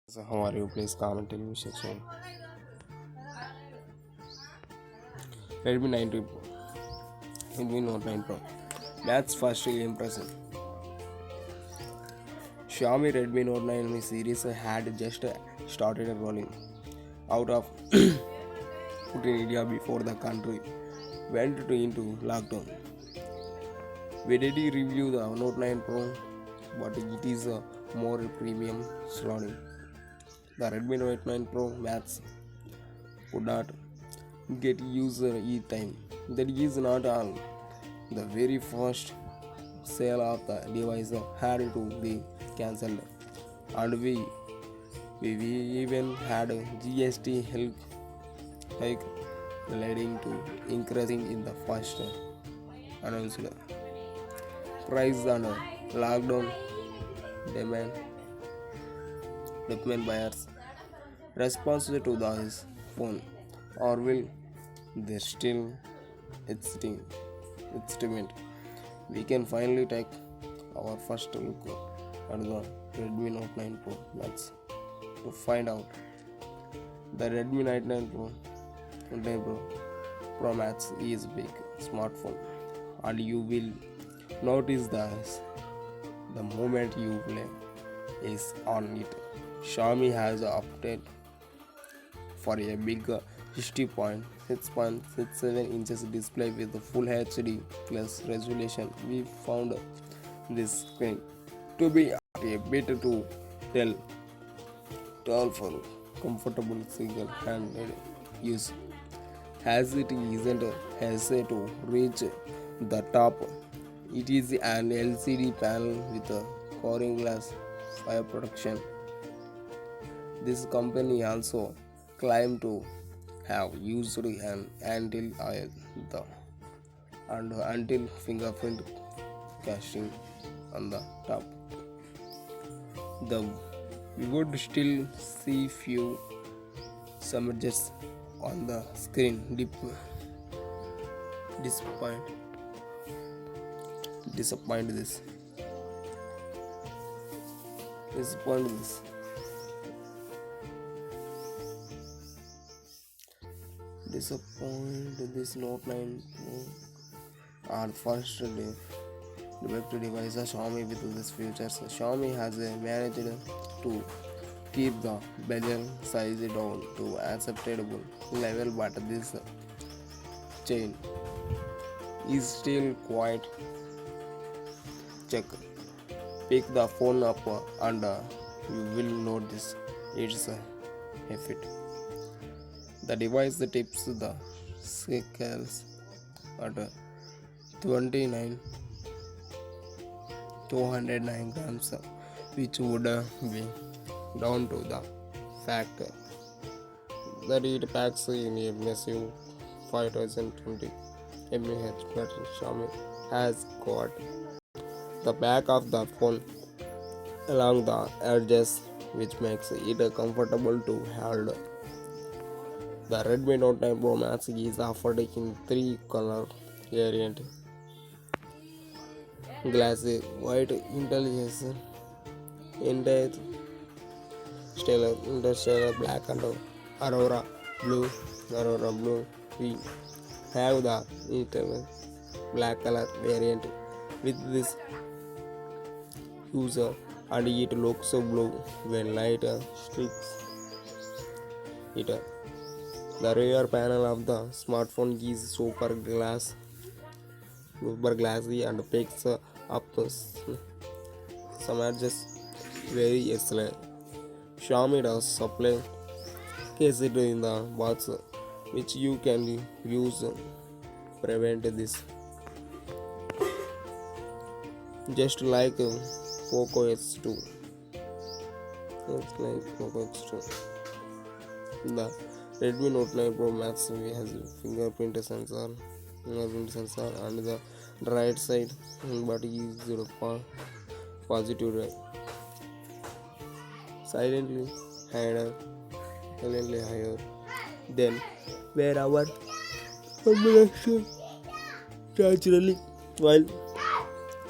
So how are you? Please comment in the section. Redmi 9 Pro, Redmi Note 9 Pro. That's firstly impressive. Xiaomi Redmi Note 9 series had just started rolling out of put in India before the country went into lockdown. We did review the Note 9 Pro, but it is a more premium slotting. The Redmi Note 9 Pro Max could not get user e-time. That is not all. The very first sale of the device had to be cancelled, and we even had a GST help hike leading to increasing in the first announced price and lockdown demand buyers response to this phone, or will they still estimate? We can finally take our first look at the Redmi Note 9 Pro Max to find out. The Redmi Note 9 Pro Max is a big smartphone, and you will notice this the moment you play is on it. Xiaomi has opted for a big 60.6.67 inches display with a full HD plus resolution. We found this screen to be a bit too tall, tall for comfortable single-handed use, as it isn't easy to reach the top. It is an LCD panel with a Corning glass fire protection. This company also claimed to have used an anti-oil and until fingerprint casting on the top. The we would still see few smudges on the screen. Disappoint disappoint this disappoint this disappoint this Note 9 on first day direct device Xiaomi with these features. Xiaomi has managed to keep the bezel size down to acceptable level, but this chain is still quite check. Pick the phone up and you will notice its effect. The device tips the scales at 29 209 grams, which would be down to the fact that it packs in a massive 5020 mAh battery. Xiaomi has got the back of the phone along the edges, which makes it comfortable to hold. The Redmi Note 9 Pro Max is offered in three color variants: glassy white, interstellar black, and aurora blue. Aurora blue. We have the interstellar black color variant with this user, and it looks blue when light strikes it. The rear panel of the smartphone is super glassy and picks up some edges very easily. Xiaomi does supply case it in the box, which you can use prevent this, just like Poco X2. The Redmi Note 9 Pro Max has fingerprint sensor on the right side, but is positive silently higher than where our combination naturally while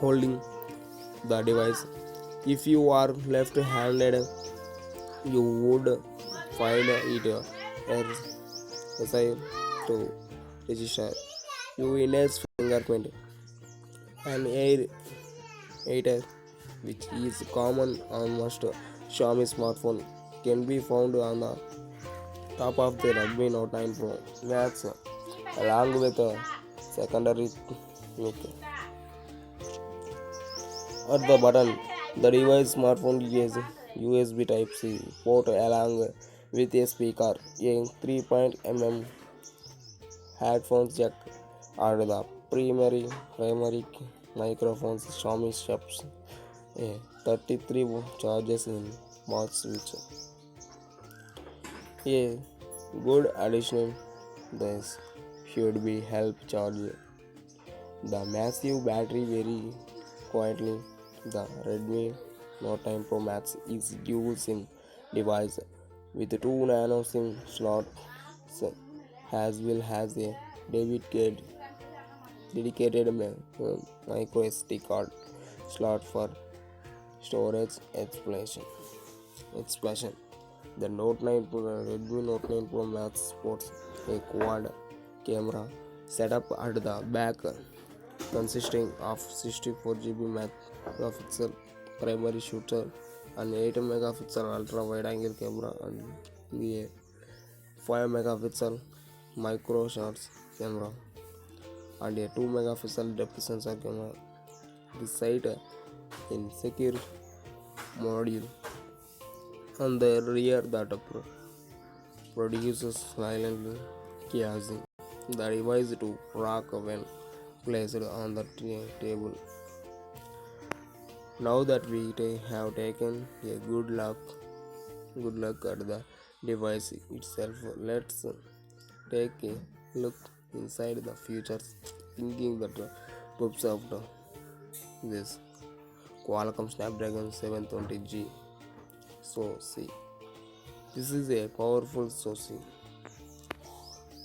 holding the device. If you are left-handed, You would find it essential to register your index fingerprint and air eater, which is common on most Xiaomi smartphone, can be found on the top of the Redmi Note 9 Pro Max along with a secondary mic. At the button, the device smartphone is USB Type-C port along with a speaker, a 3.mm headphones jack, and the primary microphones Xiaomi ships a 33 charges in both switch. A good addition this should be help charge the massive battery very quietly. The Redmi Note 9 Pro Max is dual SIM device with two nano SIM slots as well as a dedicated micro SD card slot for storage explosion. The Redmi Note 9 Pro Max sports a quad camera setup at the back consisting of 64 GB megapixel primary shooter and 8 megapixel ultra wide angle camera and a 5 megapixel micro shots camera and a 2 megapixel depth sensor camera. The site in secure module on the rear that produces silently causing the device to rock when placed on the table. Now that we have taken a good look at the device itself, let's take a look inside the features. Thinking that pups of this Qualcomm Snapdragon 720G SoC. This is a powerful SoC,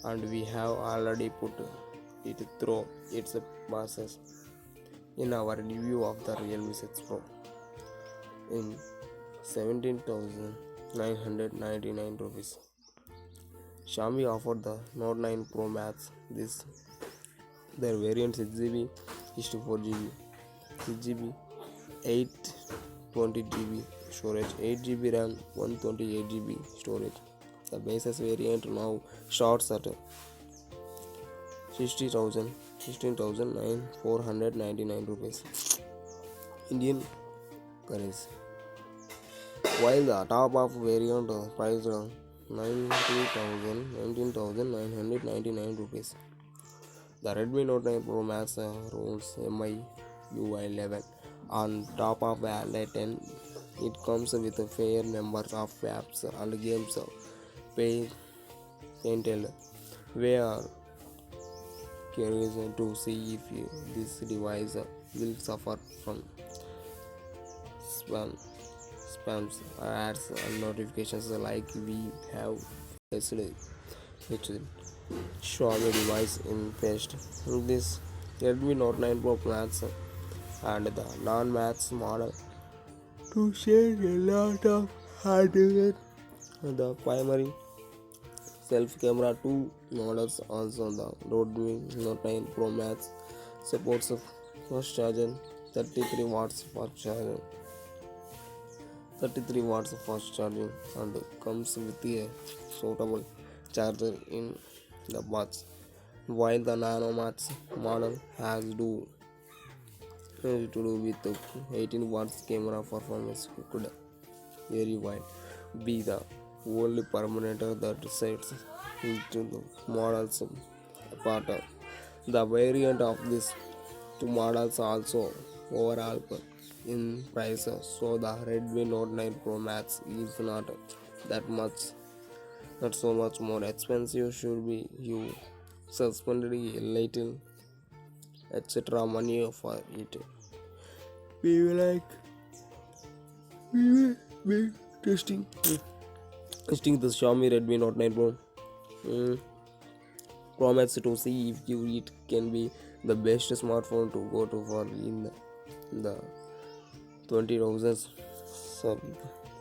and we have already put it through its process in our review of the Realme 6 Pro in 17,999 rupees. Xiaomi offered the Note 9 Pro Max their variant 6GB, 64GB, 6GB, 820GB storage, 8GB RAM, 128GB storage. The basis variant now starts at 16,499 rupees Indian currency, while the top of variant priced 19,999 rupees. The Redmi Note 9 Pro Max rules MIUI 11 on top of Android 10. It comes with a fair number of apps and games painted. We are curious to see if this device will suffer from spams, ads, and notifications like we have faced with Xiaomi device in past. This Redmi Note 9 Pro Max and the non-Max model to share a lot of hardware. The primary self camera, two models also. The Redmi Note 9 Pro Max supports fast charging, 33 watts fast charging, 33 watts fast charging, and comes with a suitable charger in the box. While the Nano Max model has to do with 18 watts camera performance could very wide be the only parameter that sets into the models apart. The variant of these two models also overall in price, so the Redmi Note 9 Pro Max is not so much more expensive. Should be you suspended a little etc. money for it. We will be testing the Xiaomi Redmi Note 9 Pro Max to see if it can be the best smartphone to go to for in the 20,000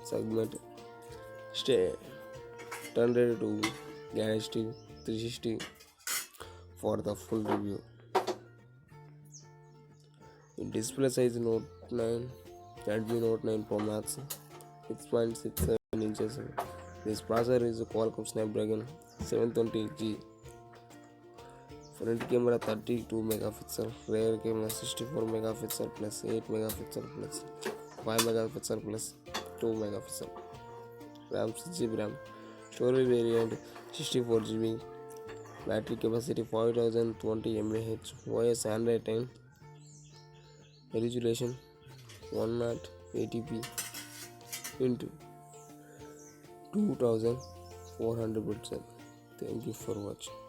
segment. Stay turned to Galaxy 360 for the full review. In display size Note 9, Redmi Note 9 Pro Max, 6.67 inches. This processor is a Qualcomm Snapdragon 720G. Front camera 32 megapixel, rear camera 64 megapixel plus 8 megapixel plus 5 megapixel plus 2 megapixel. RAM 6GB RAM. Storage variant 64GB. Battery capacity 5020 mAh. OS Android 10. Resolution 1080p into 2400 pixels. Thank you for watching.